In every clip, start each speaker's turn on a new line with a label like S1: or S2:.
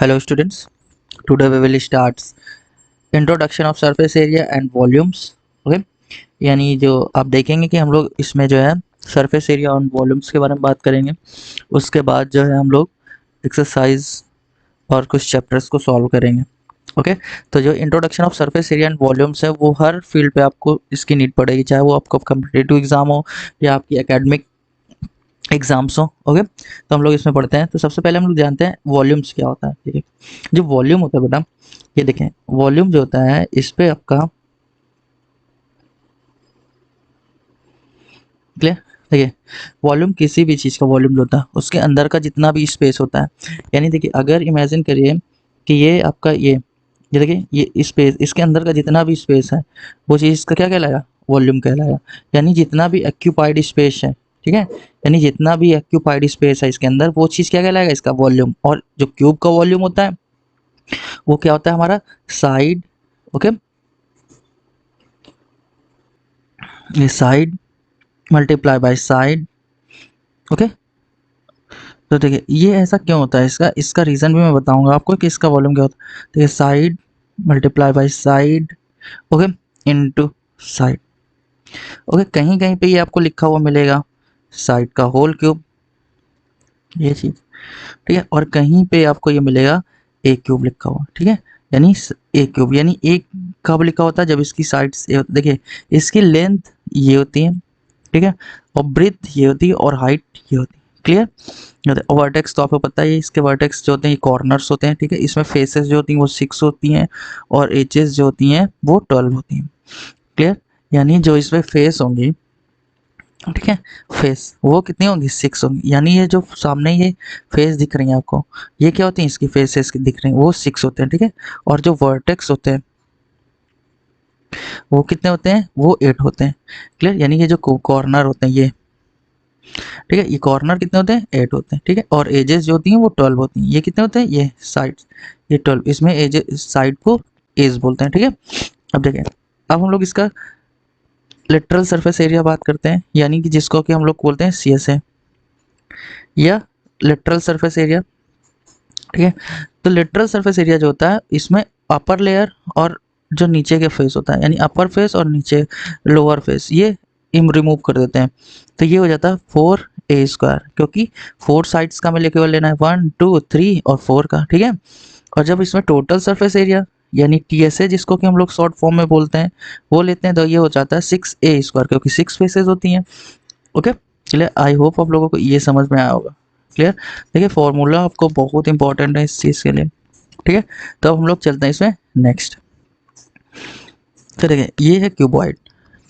S1: Hello students, today we will start introduction of surface area and volumes. Okay, यानी जो आप देखेंगे कि हम लोग इसमें जो है सरफेस एरिया और वॉल्यूम्स के बारे में बात करेंगे। उसके बाद जो है हम लोग एक्सरसाइज और कुछ चैप्टर्स को सॉल्व करेंगे। ओके, तो जो introduction of surface area and volumes है वो हर फील्ड पे आपको इसकी नीड पड़ेगी, चाहे वो आपको कम्पिटिटिव एग्जाम हो या आपकी एकेडमिक एग्जाम्स हो। ओके, तो हम लोग इसमें पढ़ते हैं। तो सबसे पहले हम लोग जानते हैं वॉल्यूम्स क्या होता है। ठीक है, जो वॉल्यूम होता है बेटा, ये देखें, वॉल्यूम जो होता है इस पे आपका क्लियर। देखिए, वॉल्यूम किसी भी चीज़ का वॉल्यूम जो होता है उसके अंदर का जितना भी स्पेस होता है, यानी देखिए अगर इमेजिन करिए कि ये आपका ये देखिए ये स्पेस, इसके अंदर का जितना भी स्पेस है वो चीज़ का क्या कहलाएगा, वॉल्यूम कहलाएगा। यानी जितना भी एक्यूपाइड स्पेस है, ठीक है, यानी जितना भी एक्यूपाइड स्पेस है इसके अंदर वो चीज़ क्या कहलाएगा, इसका वॉल्यूम। और जो क्यूब का वॉल्यूम होता है वो क्या होता है हमारा, साइड। ओके, ये side multiply by side. Okay, तो देखिए ये ऐसा क्यों होता है, इसका इसका रीज़न भी मैं बताऊंगा आपको कि इसका वॉल्यूम क्या होता है। देखिए side multiply by side, okay, into side. Okay, कहीं कहीं पे ये आपको लिखा हुआ मिलेगा साइड का होल क्यूब, ये चीज़, ठीक है, और कहीं पे आपको ये मिलेगा ए क्यूब लिखा हुआ। ठीक है, यानी ए क्यूब, यानी एक कब लिखा होता है, जब इसकी साइड्स देखिए इसकी लेंथ ये होती है, ठीक है, और ब्रेथ ये होती है और हाइट ये होती है। क्लियर। वर्टेक्स तो आपको पता ही है, इसके वर्टेक्स जो होते हैं ये कॉर्नर्स होते हैं। ठीक है, इसमें फेसेस जो होती हैं वो 6 होती हैं और एजेस जो होती हैं वो 12 होती हैं। क्लियर, यानी जो इसमें फेस होंगी, ठीक है, फेस वो कितनी होंगी, 6 होंगी। यानी ये जो सामने ये फेस दिख रही है आपको, ये क्या होती है, इसकी फेसेस दिख रही हैं वो 6 होते हैं। ठीक है, और जो वर्टेक्स होते हैं वो कितने होते हैं, वो 8 होते हैं। क्लियर, यानी ये जो कॉर्नर होते हैं ये, ठीक है, ये कॉर्नर कितने होते हैं, 8 होते हैं। ठीक है, और एजेस जो होती हैं वो 12 होती हैं। ये कितने होते हैं, ये साइड, ये 12, इसमें एज साइड को एज बोलते हैं। ठीक है, अब देखें, अब हम लोग इसका लेटरल सरफेस एरिया बात करते हैं, यानी कि जिसको कि हम लोग बोलते हैं सीएसए या लेटरल सरफेस एरिया। ठीक है, तो लेटरल सरफेस एरिया जो होता है इसमें अपर लेयर और जो नीचे के फेस होता है, यानी अपर फेस और नीचे लोअर फेस, ये रिमूव कर देते हैं। तो ये हो जाता है 4a², क्योंकि 4 साइड्स का हमें केवल लेना है 1 2 3 और 4 का। ठीक है, और जब इसमें टोटल सरफेस एरिया यानी टीएसए जिसको कि हम लोग शॉर्ट फॉर्म में बोलते हैं वो लेते हैं, तो ये हो जाता है 6a², क्योंकि 6 फेसेस होती हैं। ओके, चलिए आई होप आप लोगों को ये समझ में आया होगा। क्लियर। देखिए फॉर्मूला आपको बहुत इंपॉर्टेंट है इस चीज़ के लिए। ठीक है, तो अब हम लोग चलते हैं इसमें नेक्स्ट। तो देखिए ये है क्यूबॉइड।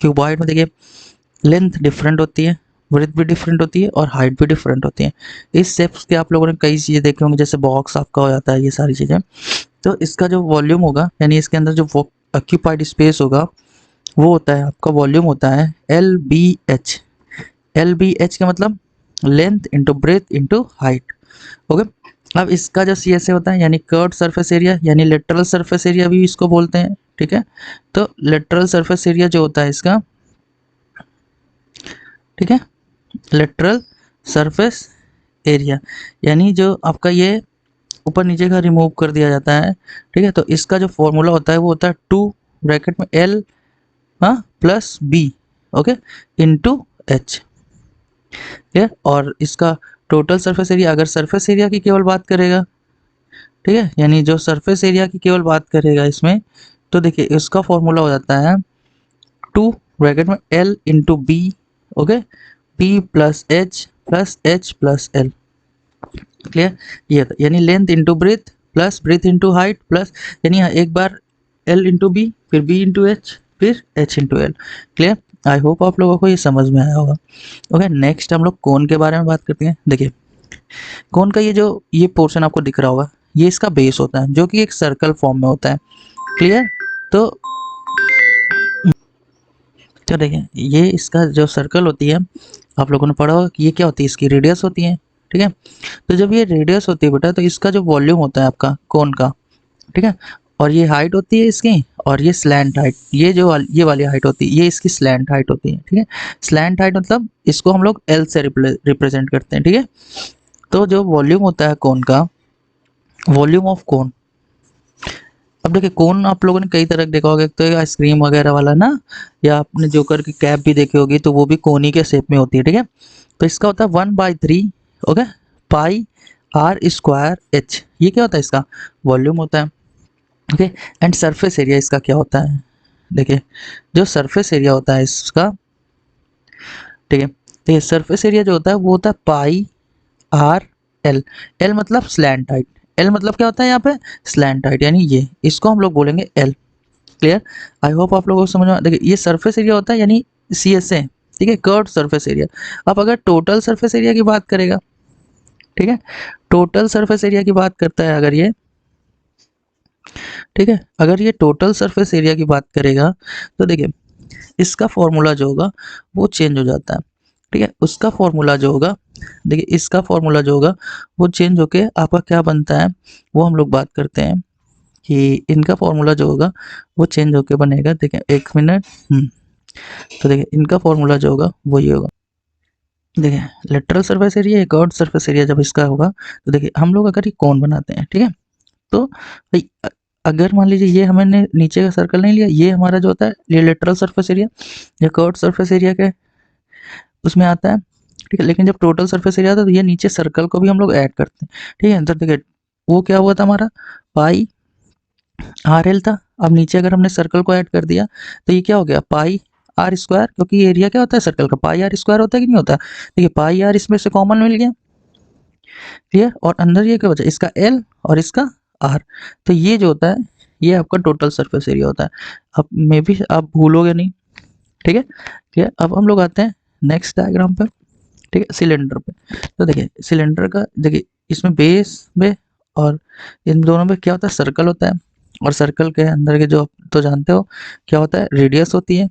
S1: क्यूबॉइड में देखिए लेंथ डिफरेंट होती है, ब्रेथ भी डिफरेंट होती है और हाइट भी डिफरेंट होती है। इस शेप्स के आप लोगों ने कई चीज़ें देखी होंगी, जैसे बॉक्स आपका हो जाता है, ये सारी चीज़ें। तो इसका जो वॉल्यूम होगा, यानी इसके अंदर जो ऑक्यूपाइड स्पेस होगा वो होता है आपका, वॉल्यूम होता है LBH। LBH का मतलब length into breadth into height. Okay, अब इसका जो CSA होता है यानी कर्व्ड सरफेस एरिया, यानी लेटरल सरफेस एरिया भी इसको बोलते हैं। ठीक है, तो लेटरल सरफेस एरिया जो होता है इसका, ठीक है, लेटरल सरफेस एरिया, यानी जो आपका ये ऊपर नीचे का रिमूव कर दिया जाता है। ठीक है, तो इसका जो फॉर्मूला होता है वो होता है 2 ब्रैकेट में L plus B, okay, into H। ठीक है, और इसका टोटल सरफेस एरिया, अगर सरफेस एरिया की केवल बात करेगा, ठीक है, यानी जो सरफेस एरिया की केवल बात करेगा इसमें, तो देखिए इसका फॉर्मूला हो जाता है 2 ब्रैकेट में L into B, okay, B plus H plus L। Clear, ये था, यानी length into breadth into height plus, यानी एक बार L इंटू बी, फिर B इंटू एच, फिर H into L। Clear, I hope आप लोगों को ये समझ में आया होगा। ओके, नेक्स्ट हम लोग कोन के बारे में बात करते हैं। देखिए कोन का ये पोर्शन आपको दिख रहा होगा, ये इसका बेस होता है जो कि एक सर्कल फॉर्म में होता है। क्लियर, तो देखिए ये इसका जो सर्कल होती है, आप लोगों ने पढ़ा होगा कि ये क्या होती है, इसकी रेडियस होती है। ठीक है, तो जब ये रेडियस होती है बेटा, तो इसका जो वॉल्यूम होता है आपका कोन का, ठीक है, और ये हाइट होती है इसकी, और ये स्लैंट हाइट, ये वाली हाइट होती है, ये इसकी स्लैंट हाइट होती है। ठीक है, स्लैंट हाइट मतलब इसको हम लोग L से रिप्रेजेंट करते हैं। ठीक है, तो जो वॉल्यूम होता है कोन का वॉल्यूम ऑफ कोन। अब देखिए कोन आप लोगों ने कई तरह के देखा होगा, एक तो एक आइसक्रीम वगैरह वाला ना, या आपने जोकर की कैप भी देखी होगी, तो वो भी कोनी के शेप में होती है, ठीक है। तो इसका होता है 1/3, okay, pi r square H, ये क्या होता है, इसका वॉल्यूम होता है, ओके। एंड सरफेस एरिया इसका क्या होता है, देखिए जो सरफेस एरिया होता है इसका, ठीक है, तो ये सरफेस एरिया जो होता है वो होता है पाई आर एल। एल मतलब स्लैंट हाइट, एल मतलब क्या होता है यहाँ पे, स्लैंट हाइट, यानी ये इसको हम लोग बोलेंगे एल। क्लियर, आई होप आप लोगों को समझ में। देखिए ये सरफेस एरिया होता है यानी सी एस ए, ठीक है, कर्व सरफेस एरिया। अब अगर टोटल सरफेस एरिया की बात करेगा, ठीक है, टोटल सरफेस एरिया की बात करता है अगर ये, ठीक है, अगर ये टोटल सरफेस एरिया की बात करेगा, तो देखिए इसका फॉर्मूला जो होगा वो चेंज हो जाता है, ठीक है, उसका फॉर्मूला जो होगा, देखिए इसका फॉर्मूला जो होगा वो चेंज होके आपका क्या बनता है, वो हम लोग बात करते हैं कि इनका फॉर्मूला जो होगा वो चेंज होके बनेगा, देखिए एक मिनट, तो देखिए इनका फॉर्मूला जो होगा वो ये होगा, देखिए lateral surface area, curved surface area जब इसका होगा, तो देखिए हम लोग अगर ये कोन बनाते हैं, ठीक है, तो भाई अगर मान लीजिए ये हमने नीचे का सर्कल नहीं लिया, ये हमारा जो होता है ये लेटरल सरफेस एरिया या कर्व्ड सरफेस एरिया के उसमें आता है, ठीक है। लेकिन जब टोटल सरफेस एरिया आता है तो ये नीचे सर्कल को भी हम लोग ऐड करते हैं, ठीक है। तो देखिए वो क्या हुआ था हमारा, पाई आर एल था। अब नीचे अगर हमने सर्कल को ऐड कर दिया तो ये क्या हो गया, पाई आर स्क्वायर, क्योंकि एरिया क्या होता है सर्कल का, पाई आर स्क्वायर होता है कि नहीं होता। देखिए पाई आर इसमें से कॉमन मिल गया, क्लियर, और अंदर ये क्या बचा, इसका एल और इसका आर। तो ये जो होता है ये आपका टोटल सरफेस एरिया होता है। अब मे बी आप भूलोगे नहीं, ठीक है, ठीक है। अब हम लोग आते हैं नेक्स्ट डायग्राम पे, ठीक है, सिलेंडर पे। तो देखिए सिलेंडर का, देखिए इसमें बेस में और इन दोनों में क्या होता है, सर्कल होता है, और सर्कल के अंदर के जो तो जानते हो क्या होता है, रेडियस होती है,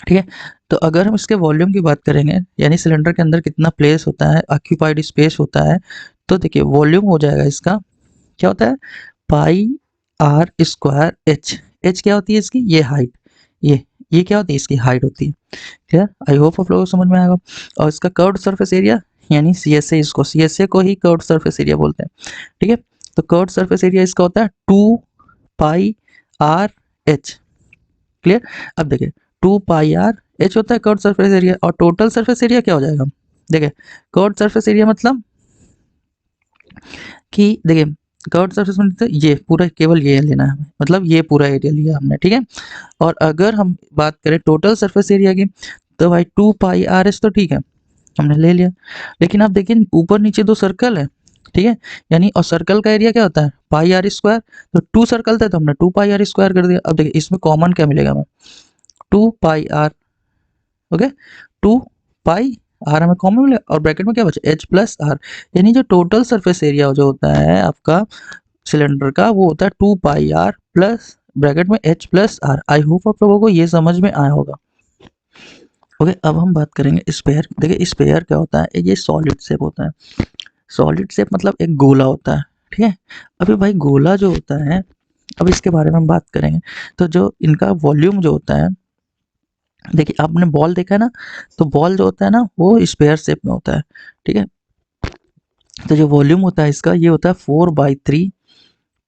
S1: ठीक है। तो अगर हम इसके वॉल्यूम की बात करेंगे, यानी सिलेंडर के अंदर कितना प्लेस होता है, ऑक्यूपाइड स्पेस होता है, तो देखिए वॉल्यूम हो जाएगा इसका, क्या होता है, पाई आर स्क्वायर एच। एच क्या होती है इसकी, ये हाइट, ये क्या होती है, इसकी हाइट होती है, क्लियर। आई होप आप लोगों को समझ में आएगा। और इसका कर्व्ड सरफेस एरिया यानी सी एस ए, इसको सी एस ए को ही कर्व्ड सरफेस एरिया बोलते हैं, ठीक है। तो कर्व्ड सरफेस एरिया इसका होता है 2 पाई आर एच, क्लियर। अब देखिए 2 पाई आर एच होता है कर्व्ड सरफेस एरिया, और टोटल सरफेस एरिया क्या हो जाएगा, देखिए कर्व्ड सरफेस एरिया मतलब कि देखिए कर्व्ड सरफेस मतलब ये पूरा, केवल ये लेना है हमें, मतलब ये पूरा एरिया लिया हमने, ठीक है। और अगर हम बात करें टोटल सरफेस एरिया की, तो भाई 2 पाई आर एच तो ठीक है, हमने ले लिया। लेकिन आप देखिए ऊपर नीचे दो सर्कल है, ठीक है, यानी और सर्कल का एरिया क्या होता है, पाई आर स्क्वायर। तो 2 सर्कल थे तो हमने 2 पाई आर स्क्वायर कर दिया। अब देखिए इसमें कॉमन क्या मिलेगा हमें, 2 pi are, okay, 2 pi are हमें कॉमन मिलेगा, और ब्रैकेट में क्या बचा, एच प्लस आर। यानी जो टोटल सरफेस एरिया जो होता है आपका सिलेंडर का, वो होता है 2 पाई आर प्लस ब्रैकेट में एच प्लस आर। आई होप आप लोगों को ये समझ में आया होगा, ओके। अब हम बात करेंगे स्पेयर। देखिए स्पेयर क्या होता है, ये सॉलिड शेप होता है, सॉलिड शेप मतलब एक गोला होता है, ठीक है। अभी भाई गोला जो होता है, अब इसके बारे में हम बात करेंगे, तो जो इनका वॉल्यूम जो होता है, देखिए आपने बॉल देखा है ना, तो बॉल जो होता है ना वो स्पेयर शेप में होता है, ठीक है। तो जो वॉल्यूम होता है इसका, ये होता है 4/3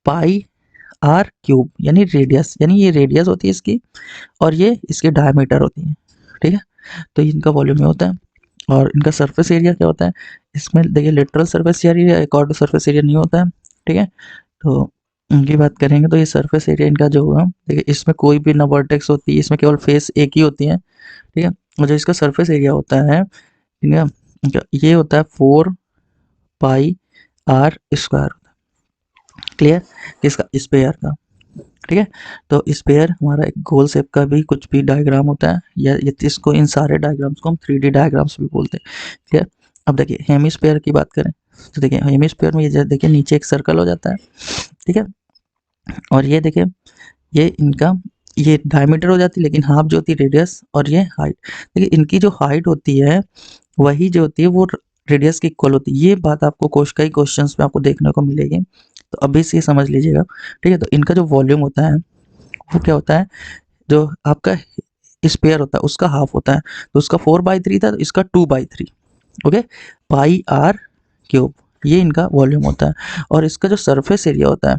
S1: पाई आर क्यूब, यानी रेडियस, यानी ये रेडियस होती है इसकी, और ये इसकी डायमीटर होती है, ठीक है। तो इनका वॉल्यूम ये होता है। और इनका सरफेस एरिया क्या होता है, इसमें देखिए लिटरल सरफेस एरिया एक और सरफेस एरिया नहीं होता है, ठीक है। तो इनकी बात करेंगे तो ये सरफेस एरिया इनका जो होगा, देखिए इसमें कोई भी ना वर्टेक्स होती है, इसमें केवल फेस एक ही होती है, ठीक है। और जो इसका सरफेस एरिया होता है, ठीक है, ये होता है 4 पाई आर स्क्वायर, क्लियर, इसका स्पेयर का, ठीक है। तो स्पेयर हमारा एक गोल शेप का भी कुछ भी डायग्राम होता है, या ये इसको, इन सारे डायग्राम्स को हम 3D डायग्राम्स भी बोलते हैं, क्लियर। अब देखिए हेमिस्फेयर की बात करें, तो देखिए हेमिस्फेयर में ये देखिए नीचे एक सर्कल हो जाता है, ठीक है। और ये देखिए ये इनका, ये डायमीटर हो जाती है, लेकिन हाफ जो होती है रेडियस, और ये हाइट। देखिए इनकी जो हाइट होती है वही जो होती है वो रेडियस की इक्वल होती है। ये बात आपको कई क्वेश्चंस में आपको देखने को मिलेगी, तो अभी से ये समझ लीजिएगा, ठीक है। तो इनका जो वॉल्यूम होता है वो क्या होता है, जो आपका स्पेयर होता है उसका हाफ होता है, तो उसका 4/3 था, तो इसका 2/3, ओके, पाई आर क्यूब, ये इनका वॉल्यूम होता है। और इसका जो सरफेस एरिया होता है,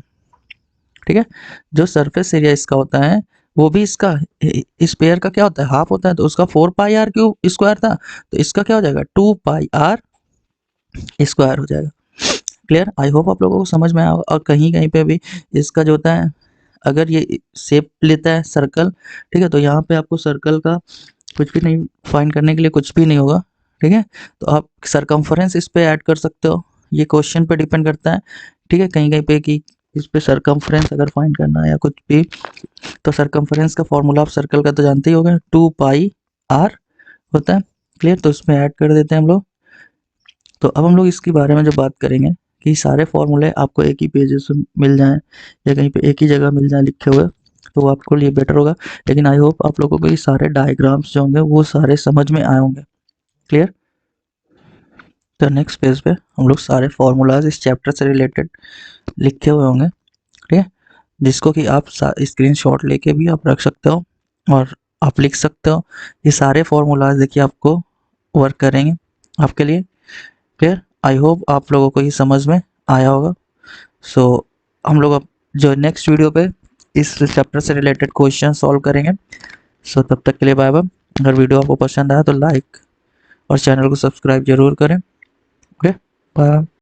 S1: ठीक है, जो सरफेस एरिया इसका होता है वो भी इसका इस पेयर का क्या होता है, हाफ होता है। तो उसका 4 पाई r³ था, तो इसका क्या हो जाएगा 2 पाई r² हो जाएगा। क्लियर? आई होप आप लोगों को समझ में आया होगा। और कहीं कहीं पे भी इसका जो होता है, अगर ये शेप लेता है सर्कल, ठीक है, तो यहाँ पे आपको सर्कल का कुछ भी नहीं फाइंड करने के लिए कुछ भी नहीं होगा, ठीक है। तो आप सरकमफरेंस इस पे ऐड कर सकते हो, ये क्वेश्चन पे डिपेंड करता है, ठीक है, कहीं कहीं पे कि इस पे सरकमफरेंस अगर फाइंड करना है या कुछ भी, तो सरकमफरेंस का फॉर्मूला आप सर्कल का तो जानते ही होंगे, 2 पाई r होता है। क्लियर? तो इसमें ऐड कर देते हैं हम लोग। तो अब हम लोग इसके बारे में जो बात करेंगे कि सारे फॉर्मूले आपको एक ही पेजेस में मिल जाएं या कहीं पे एक ही जगह मिल जाए लिखे हुए, तो वो आपको लिए बेटर होगा। लेकिन आई होप आप लोगों को ये सारे डायग्राम्स जो होंगे वो सारे समझ में आए होंगे। क्लियर? तो नेक्स्ट पेज पे हम लोग सारे फॉर्मूलाज इस चैप्टर से रिलेटेड लिखे हुए होंगे, ठीक है, जिसको कि आप स्क्रीनशॉट लेके भी आप रख सकते हो और आप लिख सकते हो। ये सारे फॉर्मूलाज देखिए आपको वर्क करेंगे आपके लिए। क्लियर? आई होप आप लोगों को ये समझ में आया होगा। सो हम लोग अब जो नेक्स्ट वीडियो पे इस चैप्टर से रिलेटेड क्वेश्चन सॉल्व करेंगे। सो तब तक के लिए बाय बाय। अगर वीडियो आपको पसंद आया तो लाइक और चैनल को सब्सक्राइब जरूर करें। Okay, bye.